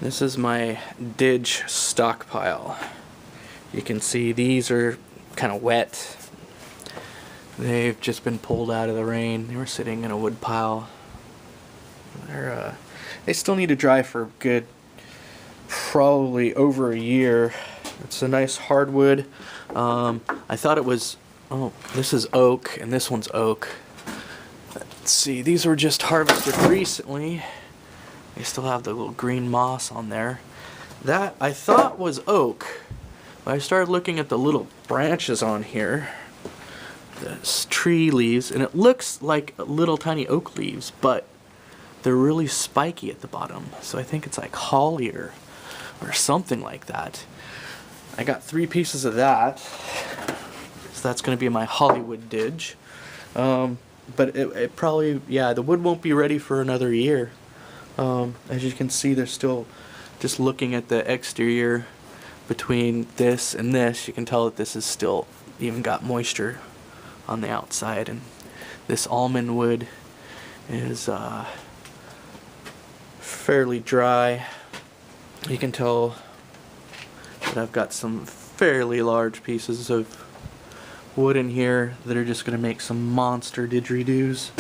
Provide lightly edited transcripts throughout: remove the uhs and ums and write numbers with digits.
This is my Didge stockpile. You can see these are kind of wet. They've just been pulled out of the rain. They were sitting in a wood pile. They still need to dry for a good, probably over a year. It's a nice hardwood. I thought it was, oh, this is oak and this one's oak. Let's see, these were just harvested recently. They still have the little green moss on there. That I thought was oak, but I started looking at the little branches on here, the tree leaves, and it looks like little tiny oak leaves, but they're really spiky at the bottom. So I think it's like holly or something like that. I got 3 pieces of that, so that's going to be my Hollywood Didge. But it probably, yeah, the wood won't be ready for another year. As you can see, they're still, just looking at the exterior between this and this, you can tell that this is still even got moisture on the outside. And this almond wood is fairly dry. You can tell that I've got some fairly large pieces of wood in here that are just going to make some monster didgeridoos.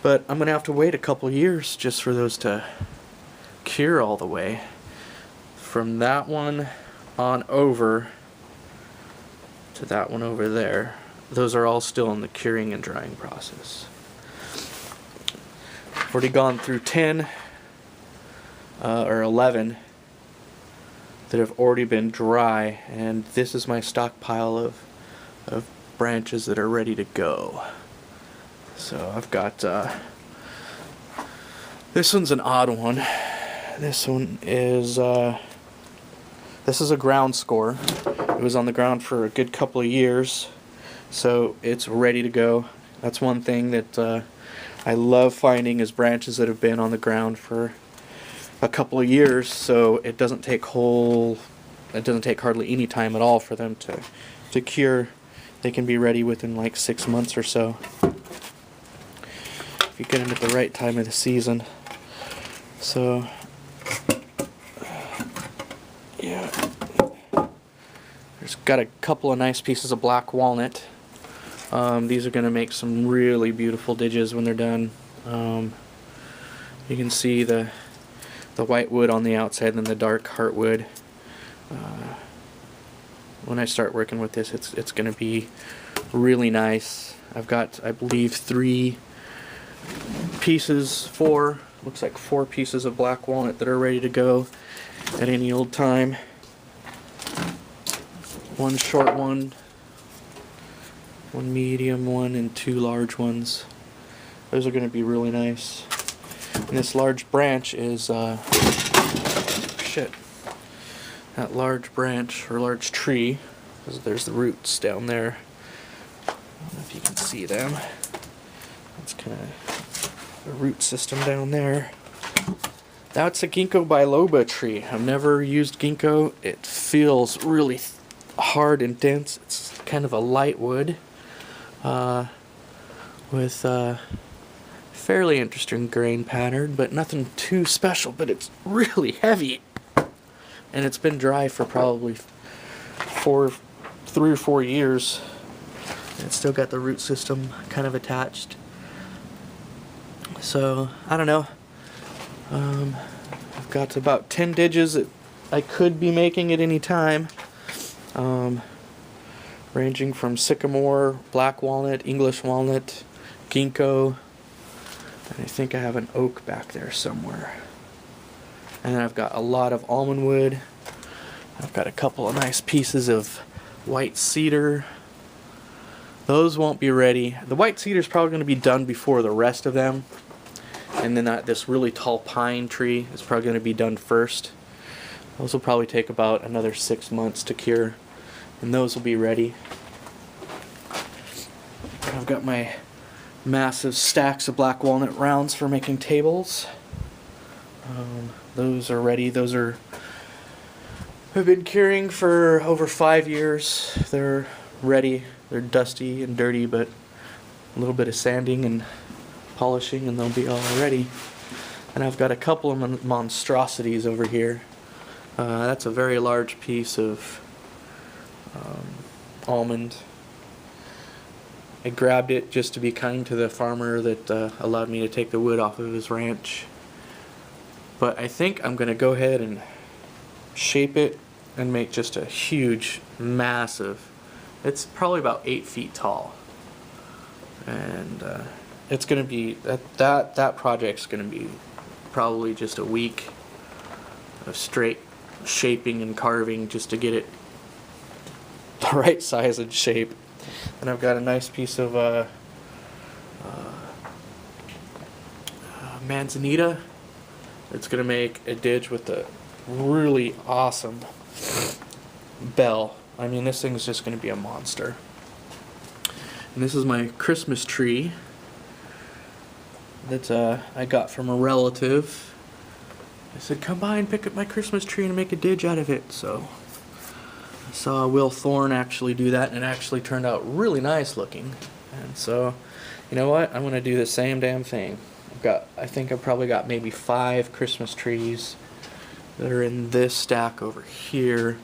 But I'm going to have to wait a couple years just for those to cure all the way. From that one on over to that one over there, those are all still in the curing and drying process. I've already gone through 10 or 11 that have already been dry, and this is my stockpile of branches that are ready to go. So I've got this one's an odd one. This one is this is a ground score. It was on the ground for a good couple of years, so it's ready to go. That's one thing that I love finding, is branches that have been on the ground for a couple of years, so it doesn't take hardly any time at all for them to cure. They can be ready within like 6 months or so, if you get them at the right time of the season. So yeah, there's got a couple of nice pieces of black walnut. These are going to make some really beautiful didges when they're done. You can see the white wood on the outside and the dark heartwood. When I start working with this, it's going to be really nice. I've got, I believe, 4 looks like 4 pieces of black walnut that are ready to go at any old time. 1 short one, 1 medium one, and 2 large ones. Those are going to be really nice. And this large branch is that large branch or large tree, because there's the roots down there. I don't know if you can see them. That's kind of the root system down there. That's a ginkgo biloba tree. I've never used ginkgo. It feels really hard and dense. It's kind of a light wood with fairly interesting grain pattern, but nothing too special. But it's really heavy, and it's been dry for probably 3 or 4 years. It's still got the root system kind of attached. So I don't know. I've got about 10 didges that I could be making at any time, ranging from sycamore, black walnut, English walnut, ginkgo, and I think I have an oak back there somewhere. And then I've got a lot of almond wood. I've got a couple of nice pieces of white cedar. Those won't be ready. The white cedar is probably going to be done before the rest of them. And then this really tall pine tree is probably going to be done first. Those will probably take about another 6 months to cure, and those will be ready. I've got my massive stacks of black walnut rounds for making tables. Those are ready. Those have been curing for over 5 years. They're ready. They're dusty and dirty, but a little bit of sanding and polishing and they'll be all ready. And I've got a couple of monstrosities over here. That's a very large piece of almond. I grabbed it just to be kind to the farmer that allowed me to take the wood off of his ranch. But I think I'm going to go ahead and shape it and make just a huge, massive, it's probably about 8 feet tall. And it's going to be, that project's going to be probably just a week of straight shaping and carving just to get it the right size and shape. And I've got a nice piece of manzanita. It's going to make a didge with a really awesome bell. I mean, this thing's just going to be a monster. And this is my Christmas tree that I got from a relative. I said, come by and pick up my Christmas tree and make a didge out of it. So I saw Will Thorne actually do that, and it actually turned out really nice looking. And so, you know what? I'm going to do the same damn thing. I think I've probably got maybe 5 Christmas trees that are in this stack over here.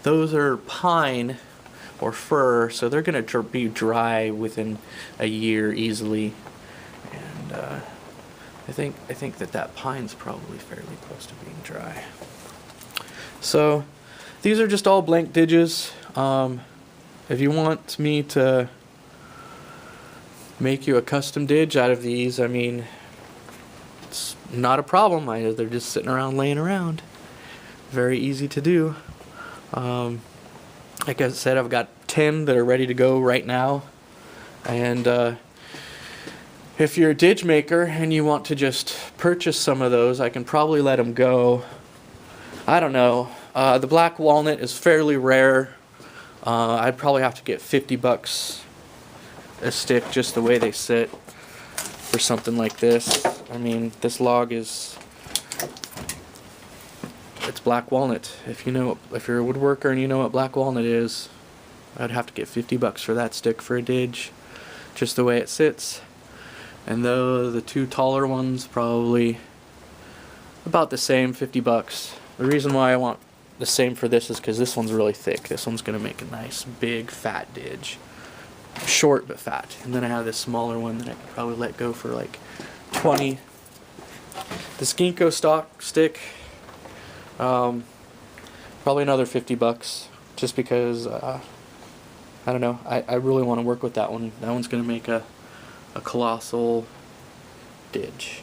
Those are pine or fir, so they're going to be dry within a year easily. And I think that pine's probably fairly close to being dry. So these are just all blank didges. If you want me to make you a custom didge out of these, I mean, it's not a problem. They're just sitting around laying around. Very easy to do. Like I said, I've got 10 that are ready to go right now. And if you're a didge maker and you want to just purchase some of those, I can probably let them go. I don't know. The black walnut is fairly rare. I'd probably have to get $50 a stick just the way they sit for something like this. I mean, this log is, it's black walnut. If you're a woodworker and you know what black walnut is, I'd have to get $50 for that stick for a didge, just the way it sits. And though the 2 taller ones probably about the same, $50. The reason why I want the same for this is because this one's really thick. This one's gonna make a nice big fat didge. Short but fat. And then I have this smaller one that I could probably let go for like 20. The Skinko stock stick, probably another $50, just because I don't know, I really want to work with that one. That one's gonna make a colossal didge.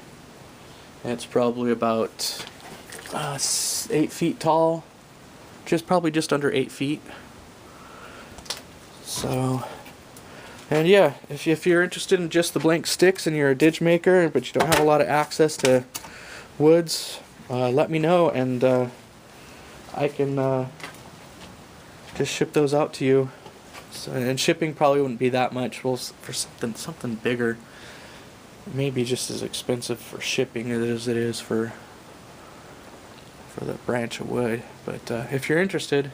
And it's probably about 8 feet tall, probably just under 8 feet. So, and yeah, if you're interested in just the blank sticks and you're a didge maker but you don't have a lot of access to woods, let me know, and I can just ship those out to you. So, and shipping probably wouldn't be that much. Well, for something bigger, maybe just as expensive for shipping as it is for the branch of wood. But if you're interested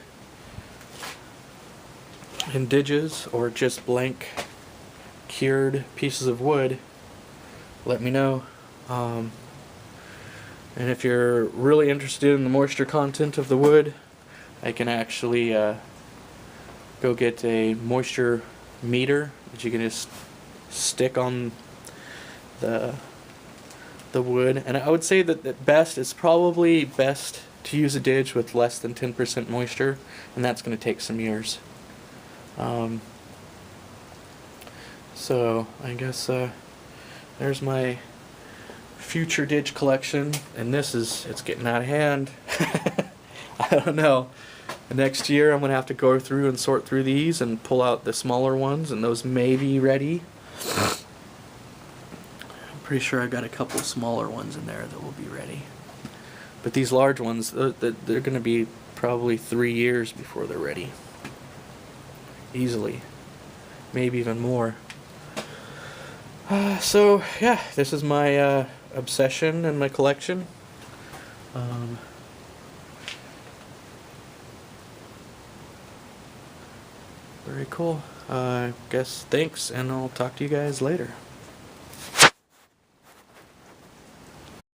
in didges or just blank cured pieces of wood, let me know. And if you're really interested in the moisture content of the wood, I can actually go get a moisture meter that you can just stick on the wood. And I would say that it's probably best to use a didge with less than 10% moisture, and that's going to take some years. So I guess there's my future didge collection, and it's getting out of hand. I don't know. The next year I'm going to have to go through and sort through these and pull out the smaller ones, and those may be ready. I'm pretty sure I've got a couple smaller ones in there that will be ready. But these large ones, they're going to be probably 3 years before they're ready. Easily. Maybe even more. So, yeah, this is my obsession and my collection. Very cool. I guess thanks, and I'll talk to you guys later.